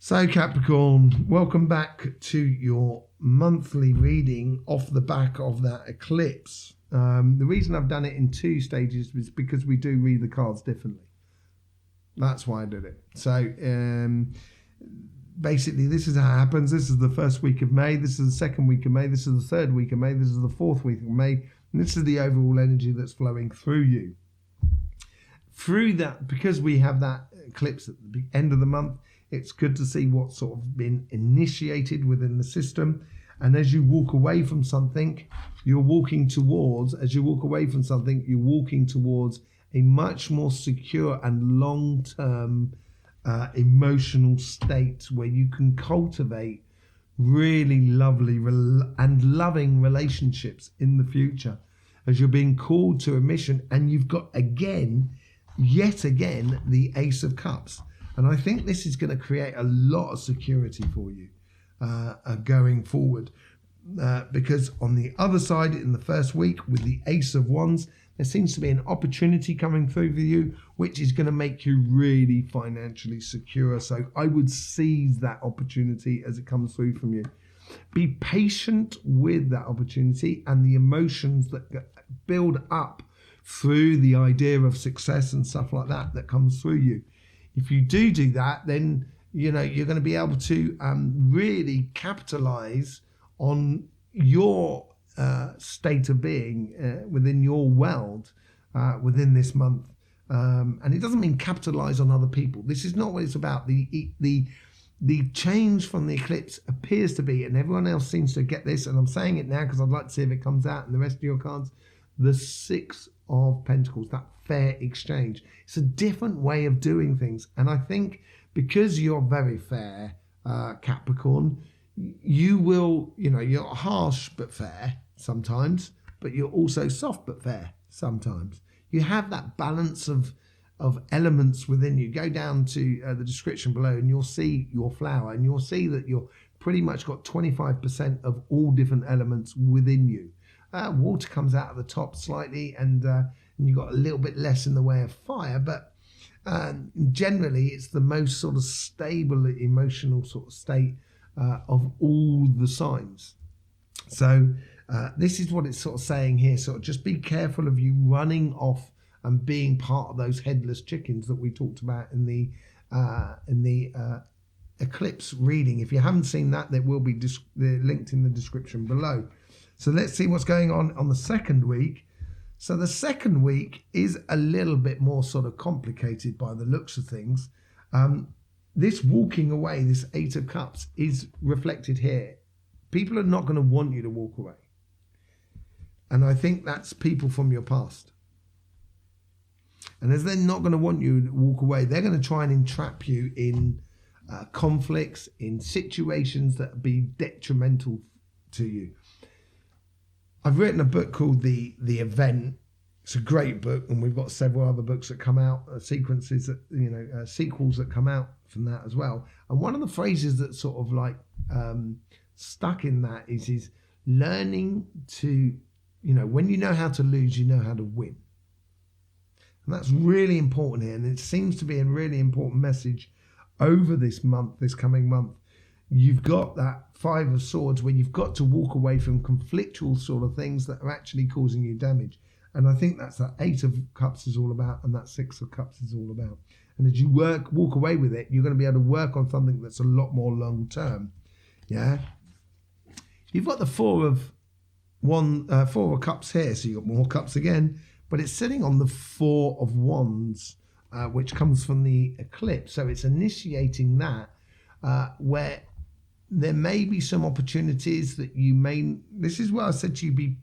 So Capricorn, welcome back to your monthly reading off the back of that eclipse. The reason I've done it in two stages is because we do read the cards differently. That's why I did it. So basically this is how it happens. This is the first week of May. This is the second week of May. This is the third week of May. This is the fourth week of May. And this is the overall energy that's flowing through you. Through that, because we have that eclipse at the end of the month, it's good to see what's sort of been initiated within the system. And as you walk away from something, you're walking towards a much more secure and long-term emotional state where you can cultivate really lovely and loving relationships in the future as you're being called to a mission. And you've got yet again, the Ace of Cups. And I think this is going to create a lot of security for you going forward. Because on the other side, in the first week, with the Ace of Wands, there seems to be an opportunity coming through for you, which is going to make you really financially secure. So I would seize that opportunity as it comes through from you. Be patient with that opportunity and the emotions that build up through the idea of success and stuff like that comes through you. If you do that, then you're going to be able to really capitalize on your state of being within your world within this month. And it doesn't mean capitalize on other people. This is not what it's about. The change from the eclipse appears to be, and everyone else seems to get this, and I'm saying it now because I'd like to see if it comes out in the rest of your cards, the Six of Pentacles, that fair exchange. It's a different way of doing things. And I think because you're very fair, Capricorn, you will, you're harsh but fair sometimes, but you're also soft but fair sometimes. You have that balance of elements within you. Go down to the description below and you'll see your flower, and you'll see that you're pretty much got 25% of all different elements within you. Water comes out of the top slightly, and you've got a little bit less in the way of fire, but generally it's the most sort of stable emotional sort of state of all the signs. So this is what it's sort of saying here. Sort of just be careful of you running off and being part of those headless chickens that we talked about in the eclipse reading. If you haven't seen that, there will be linked in the description below. So let's see what's going on the second week. So the second week is a little bit more sort of complicated by the looks of things. This walking away, this Eight of Cups, is reflected here. People are not going to want you to walk away. And I think that's people from your past. And as they're not going to want you to walk away, they're going to try and entrap you in conflicts, in situations that be detrimental to you. I've written a book called The Event. It's a great book, and we've got several other books that come out, sequels that come out from that as well. And one of the phrases that sort of like stuck in that is learning to, when you know how to lose, you know how to win. And that's really important here. And it seems to be a really important message over this coming month. You've got that Five of Swords where you've got to walk away from conflictual sort of things that are actually causing you damage. And I think that's that Eight of Cups is all about, and that Six of Cups is all about. And as you walk away with it, you're going to be able to work on something that's a lot more long term. Yeah. You've got the Four of Cups here, so you've got more cups again, but it's sitting on the Four of Wands, which comes from the eclipse. So it's initiating that where there may be some opportunities that this is where I said to you,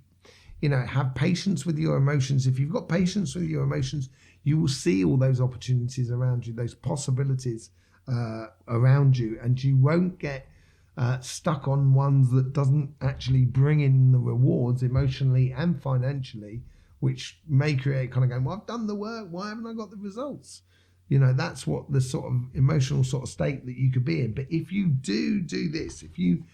have patience with your emotions. If you've got patience with your emotions, you will see all those opportunities around you, those possibilities around you, and you won't get stuck on ones that doesn't actually bring in the rewards emotionally and financially, which may create kind of going, well, I've done the work, why haven't I got the results? That's what the sort of emotional sort of state that you could be in. But if you do this, if you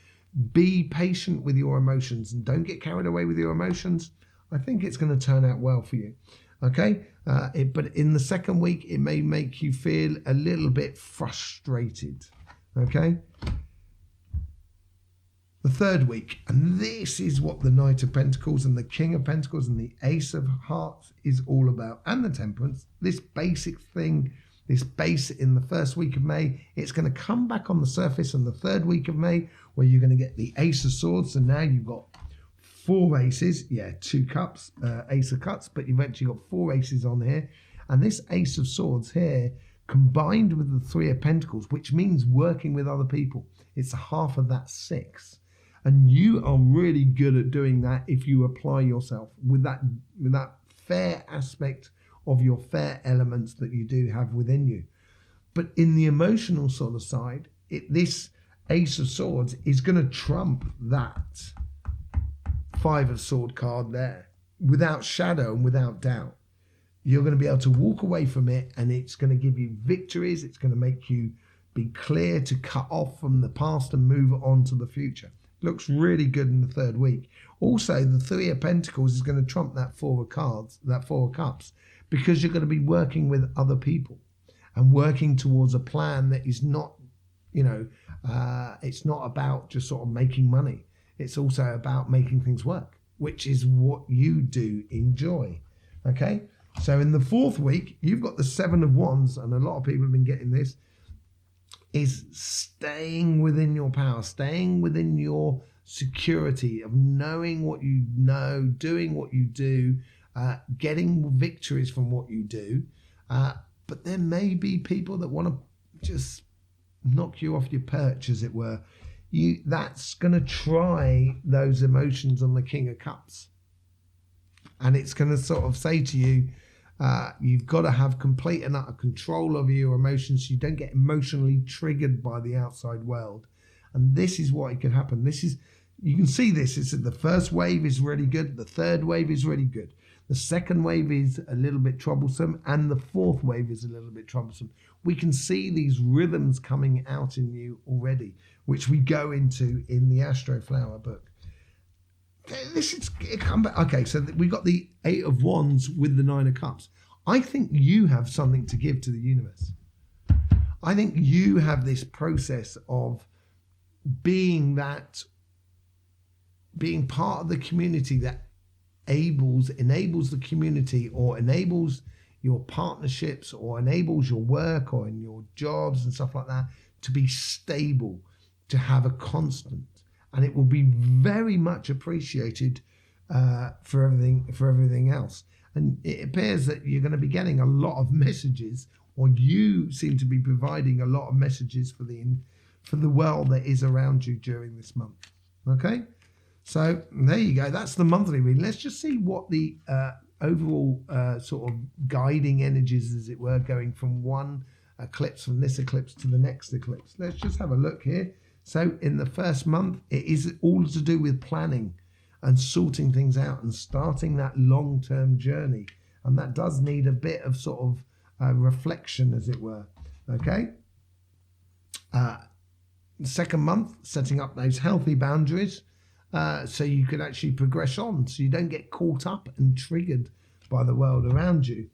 be patient with your emotions and don't get carried away with your emotions, I think it's going to turn out well for you. Okay? But in the second week, it may make you feel a little bit frustrated. Okay. The third week, and this is what the Knight of Pentacles and the King of Pentacles and the Ace of Hearts is all about, and the Temperance. This basic thing, this base in the first week of May, it's going to come back on the surface in the third week of May, where you're going to get the Ace of Swords. And now you've got 4 aces, 2 cups, Ace of Cups, but you've actually got 4 aces on here. And this Ace of Swords here, combined with the 3 of Pentacles, which means working with other people, it's half of that 6. And you are really good at doing that if you apply yourself with that fair aspect of your fair elements that you do have within you. But in the emotional sort of side, this Ace of Swords is going to trump that 5 of Sword card there without shadow and without doubt. You're going to be able to walk away from it, and it's going to give you victories. It's going to make you be clear to cut off from the past and move on to the future. Looks really good in the third week. Also, the 3 of Pentacles is going to trump that 4 of cards, that 4 of Cups, because you're going to be working with other people and working towards a plan that is not, it's not about just sort of making money. It's also about making things work, which is what you do enjoy. Okay? So in the fourth week, you've got the 7 of Wands, and a lot of people have been getting this, is staying within your power, staying within your security of knowing what you know, doing what you do, getting victories from what you do. But there may be people that want to just knock you off your perch, as it were. That's going to try those emotions on the King of Cups. And it's going to sort of say to you, you've got to have complete and utter control over your emotions so you don't get emotionally triggered by the outside world. And this is what it could happen. You can see this. It's the first wave is really good. The third wave is really good. The second wave is a little bit troublesome. And the fourth wave is a little bit troublesome. We can see these rhythms coming out in you already, which we go into in the Astroflower book. Okay, so we got the 8 of Wands with the 9 of Cups. I think you have something to give to the universe. I think you have this process of being part of the community that enables the community, or enables your partnerships, or enables your work, or in your jobs and stuff like that, to be stable, to have a constant. And it will be very much appreciated for everything else. And it appears that you're going to be getting a lot of messages, or you seem to be providing a lot of messages for the world that is around you during this month. Okay, so there you go. That's the monthly reading. Let's just see what the overall sort of guiding energies, as it were, going from from this eclipse to the next eclipse. Let's just have a look here. So in the first month, it is all to do with planning and sorting things out and starting that long-term journey. And that does need a bit of sort of reflection, as it were. Okay. Second month, setting up those healthy boundaries so you can actually progress on, so you don't get caught up and triggered by the world around you.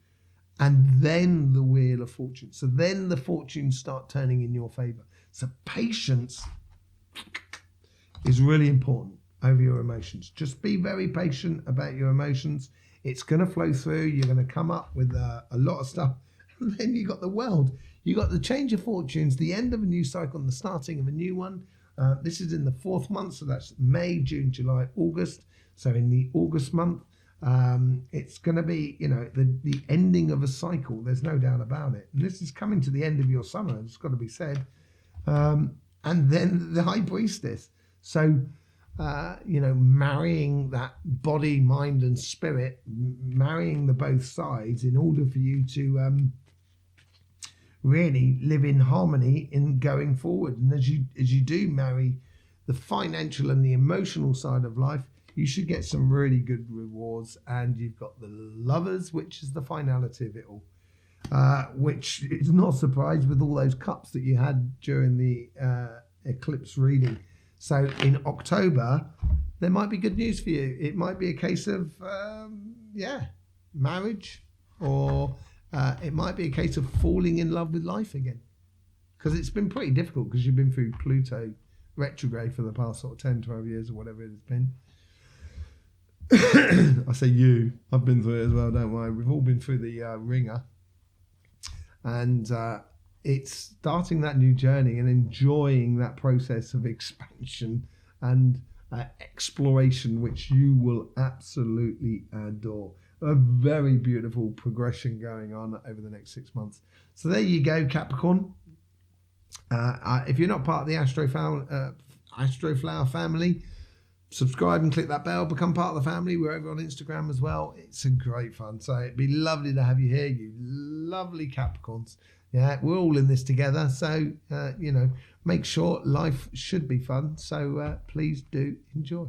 And then the Wheel of Fortune. So then the fortunes start turning in your favor. So patience is really important over your emotions. Just be very patient about your emotions. It's going to flow through. You're going to come up with a lot of stuff. And then you got the world. You got the change of fortunes, the end of a new cycle, and the starting of a new one. This is in the fourth month. So that's May, June, July, August. So in the August month, it's going to be, the ending of a cycle. There's no doubt about it. And this is coming to the end of your summer. It's got to be said. And then the High Priestess. So, marrying that body, mind, and spirit, marrying the both sides in order for you to really live in harmony in going forward. And as you do marry the financial and the emotional side of life, you should get some really good rewards. And you've got the Lovers, which is the finality of it all. Which is not surprised with all those cups that you had during the eclipse reading. So in October, there might be good news for you. It might be a case of, marriage, or it might be a case of falling in love with life again. because it's been pretty difficult because you've been through Pluto retrograde for the past sort of 10, 12 years or whatever it's been. I say you, I've been through it as well, don't worry. We've all been through the ringer. And it's starting that new journey and enjoying that process of expansion and exploration, which you will absolutely adore. A very beautiful progression going on over the next 6 months. So there you go, Capricorn. If you're not part of the Astroflower family, subscribe and click that bell, become part of the family. We're over on Instagram as well. It's a great fun. So it'd be lovely to have you here, you lovely Capricorns. Yeah, we're all in this together. So, make sure life should be fun. So please do enjoy.